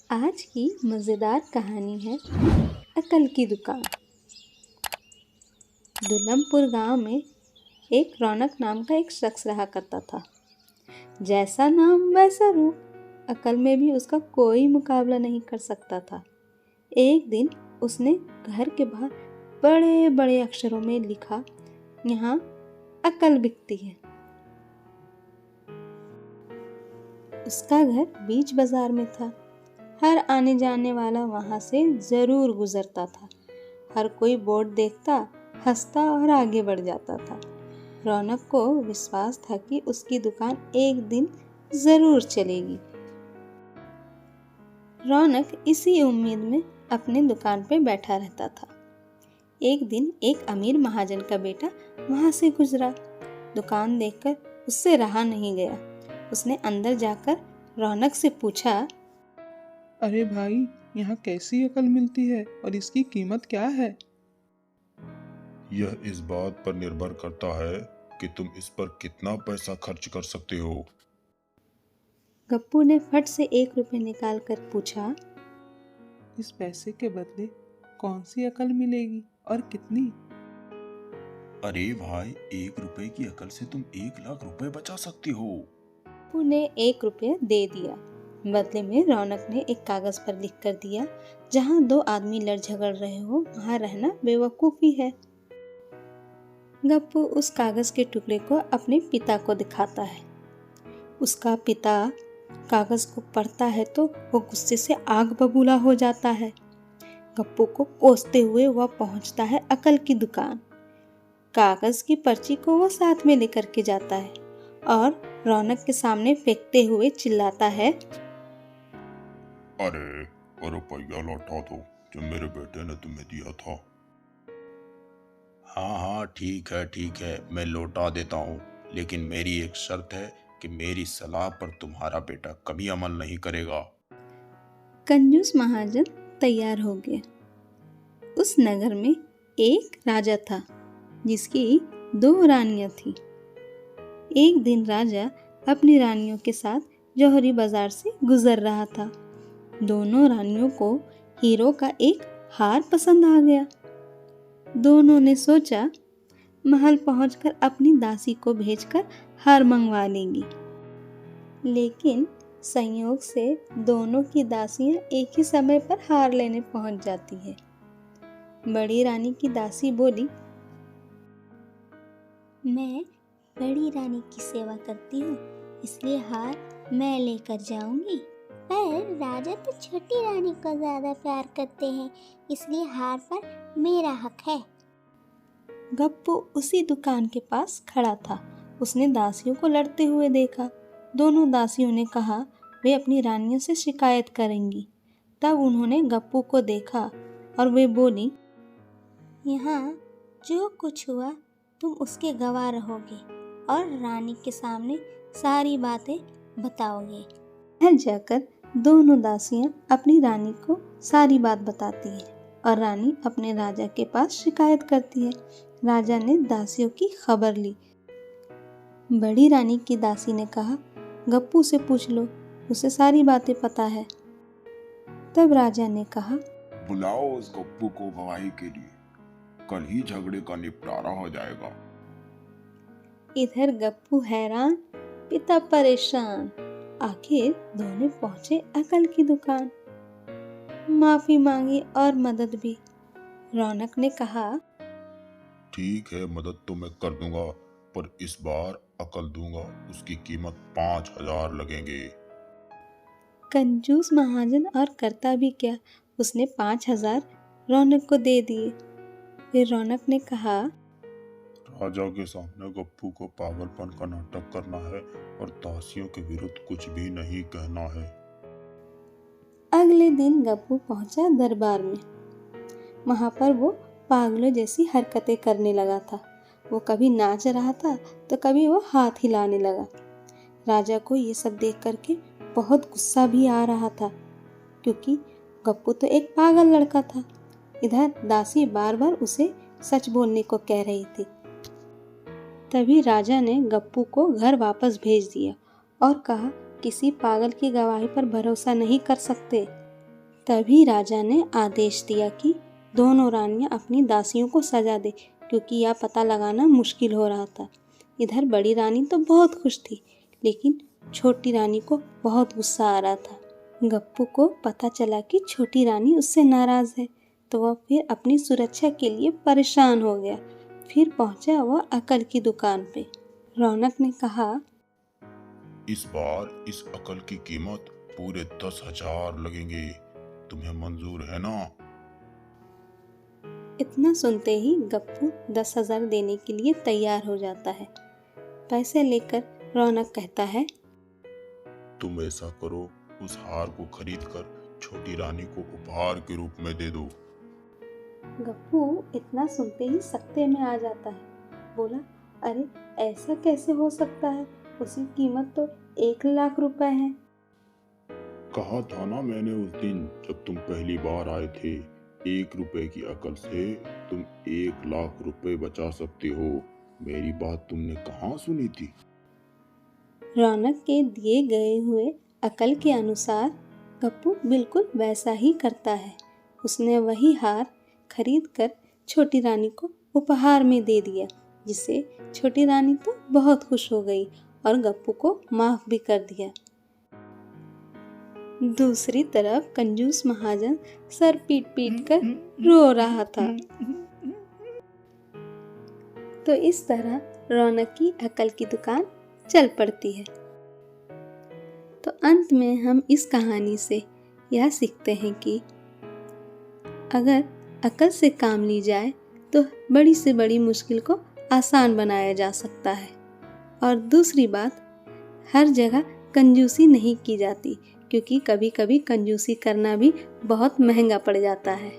आज की मज़ेदार कहानी है अकल की दुकान। दुल्लमपुर गांव में एक रौनक नाम का एक शख्स रहा करता था। जैसा नाम वैसा रूप, अकल में भी उसका कोई मुकाबला नहीं कर सकता था। एक दिन उसने घर के बाहर बड़े बड़े अक्षरों में लिखा, यहाँ अकल बिकती है। उसका घर बीच बाजार में था। हर आने जाने वाला वहां से जरूर गुजरता था। हर कोई बोर्ड देखता, हंसता और आगे बढ़ जाता था। रौनक को विश्वास था कि उसकी दुकान एक दिन जरूर चलेगी। रौनक इसी उम्मीद में अपनी दुकान पे बैठा रहता था। एक दिन एक अमीर महाजन का बेटा वहां से गुजरा। दुकान देखकर उससे रहा नहीं गया। उसने अंदर जाकर रौनक से पूछा, अरे भाई, यहाँ कैसी अकल मिलती है और इसकी कीमत क्या है? यह इस बात पर निर्भर करता है कि तुम इस पर कितना पैसा खर्च कर सकते हो। गप्पू ने फट से 1 रुपए निकाल कर पूछा, इस पैसे के बदले कौन सी अकल मिलेगी और कितनी? अरे भाई, 1 रुपए की अकल से तुम 1 लाख रुपए बचा सकती हो। गप्पू ने 1 रुपया दे दिया। बदले में रौनक ने एक कागज पर लिख कर दिया, जहाँ 2 आदमी लड़ झगड़ रहे हो वहाँ रहना बेवकूफ़ी है। गप्पू उस कागज के टुकड़े को अपने पिता को दिखाता है। उसका पिता कागज को पढ़ता है तो वो गुस्से से आग बबूला हो जाता है। गप्पू को कोसते हुए वह पहुंचता है अकल की दुकान। कागज की पर्ची को वो साथ में लेकर के जाता है और रौनक के सामने फेंकते हुए चिल्लाता है, अरे रुपया लौटा दो जो मेरे बेटे ने तुम्हें दिया था। हाँ हाँ, ठीक है, मैं लौटा देता हूँ, लेकिन मेरी एक शर्त है कि मेरी सलाह पर तुम्हारा बेटा कभी अमल नहीं करेगा। कंजूस महाजन तैयार हो गया। उस नगर में एक राजा था जिसकी 2 रानियां थी। एक दिन राजा अपनी रानियों के साथ जौहरी बाजार से गुजर रहा था। दोनों रानियों को हीरो का एक हार पसंद आ गया। दोनों ने सोचा महल पहुंचकर अपनी दासी को भेजकर हार मंगवा लेंगी। लेकिन संयोग से दोनों की दासियां एक ही समय पर हार लेने पहुंच जाती है। बड़ी रानी की दासी बोली, मैं बड़ी रानी की सेवा करती हूँ, इसलिए हार मैं लेकर जाऊंगी। पर राजा तो छोटी रानी को ज्यादा प्यार करते हैं, इसलिए हार पर मेरा हक है। गप्पू उसी दुकान के पास खड़ा था। उसने दासियों को लड़ते हुए देखा। दोनों दासियों ने कहा वे अपनी रानियों से शिकायत करेंगी। तब उन्होंने गप्पू को देखा और वे बोली, यहाँ जो कुछ हुआ तुम उसके गवाह रहोगे और रानी के सामने सारी बातें बताओगे। घर जाकर दोनों दासियां अपनी रानी को सारी बात बताती है और रानी अपने राजा के पास शिकायत करती है। राजा ने दासियों की खबर ली। बड़ी रानी की दासी ने कहा, गप्पू से पूछ लो, उसे सारी बातें पता है। तब राजा ने कहा, बुलाओ उस गप्पू को गवाही के लिए, कल ही झगड़े का निपटारा हो जाएगा। इधर गप्पू हैरान, पिता परेशान। आखिर दोनों पहुंचे अकल की दुकान। माफी मांगी और मदद भी। रौनक ने कहा, ठीक है, मदद तो मैं कर दूंगा, पर इस बार अकल दूंगा, उसकी कीमत 5,000 लगेंगे। कंजूस महाजन और करता भी क्या, उसने 5,000 रौनक को दे दिए। फिर रौनक ने कहा, राजा के सामने गप्पू को पागलपन का नाटक करना है और दासियों के विरुद्ध कुछ भी नहीं कहना है। अगले दिन गप्पू पहुंचा दरबार में। वहां पर वो पागलों जैसी हरकतें करने लगा था। वो कभी नाच रहा था तो कभी वो हाथ हिलाने लगा। राजा को ये सब देख करके बहुत गुस्सा भी आ रहा था, क्योंकि गप्पू तो एक पागल लड़का था। इधर दासी बार बार उसे सच बोलने को कह रही थी। तभी राजा ने गप्पू को घर वापस भेज दिया और कहा, किसी पागल की गवाही पर भरोसा नहीं कर सकते। तभी राजा ने आदेश दिया कि दोनों रानियां अपनी दासियों को सजा दे, क्योंकि यह पता लगाना मुश्किल हो रहा था। इधर बड़ी रानी तो बहुत खुश थी, लेकिन छोटी रानी को बहुत गुस्सा आ रहा था। गप्पू को पता चला कि छोटी रानी उससे नाराज है, तो वह फिर अपनी सुरक्षा के लिए परेशान हो गया। फिर पहुंचा वह अकल की दुकान पे। रौनक ने कहा, इस बार इस अकल की कीमत पूरे 10,000 लगेंगे। तुम्हें मंजूर है ना? इतना सुनते ही गप्पू 10,000 देने के लिए तैयार हो जाता है। पैसे लेकर रौनक कहता है, तुम ऐसा करो, उस हार को खरीद कर छोटी रानी को उपहार के रूप में दे दो। गप्पू इतना सुनते ही सकते में आ जाता है। बोला, अरे ऐसा कैसे हो सकता है? उसकी कीमत तो 1,00,000 रुपए है। कहा था ना मैंने उस दिन जब तुम पहली बार आए थे, 1 रुपए की अकल से तुम 1,00,000 रुपए बचा सकते हो। मेरी बात तुमने कहाँ सुनी थी? रौनक के दिए गए हुए अकल के अनुसार गप्पू बिल्कुल वैसा ही करता है। उसने वही हार खरीद कर छोटी रानी को उपहार में दे दिया, जिससे छोटी रानी तो बहुत खुश हो गई और गप्पू को माफ भी कर दिया। दूसरी तरफ कंजूस महाजन सर पीट पीट कर रो रहा था। तो इस तरह रौनक की अकल की दुकान चल पड़ती है। तो अंत में हम इस कहानी से यह सीखते हैं कि अगर अकल से काम ली जाए तो बड़ी से बड़ी मुश्किल को आसान बनाया जा सकता है। और दूसरी बात, हर जगह कंजूसी नहीं की जाती, क्योंकि कभी कभी कंजूसी करना भी बहुत महंगा पड़ जाता है।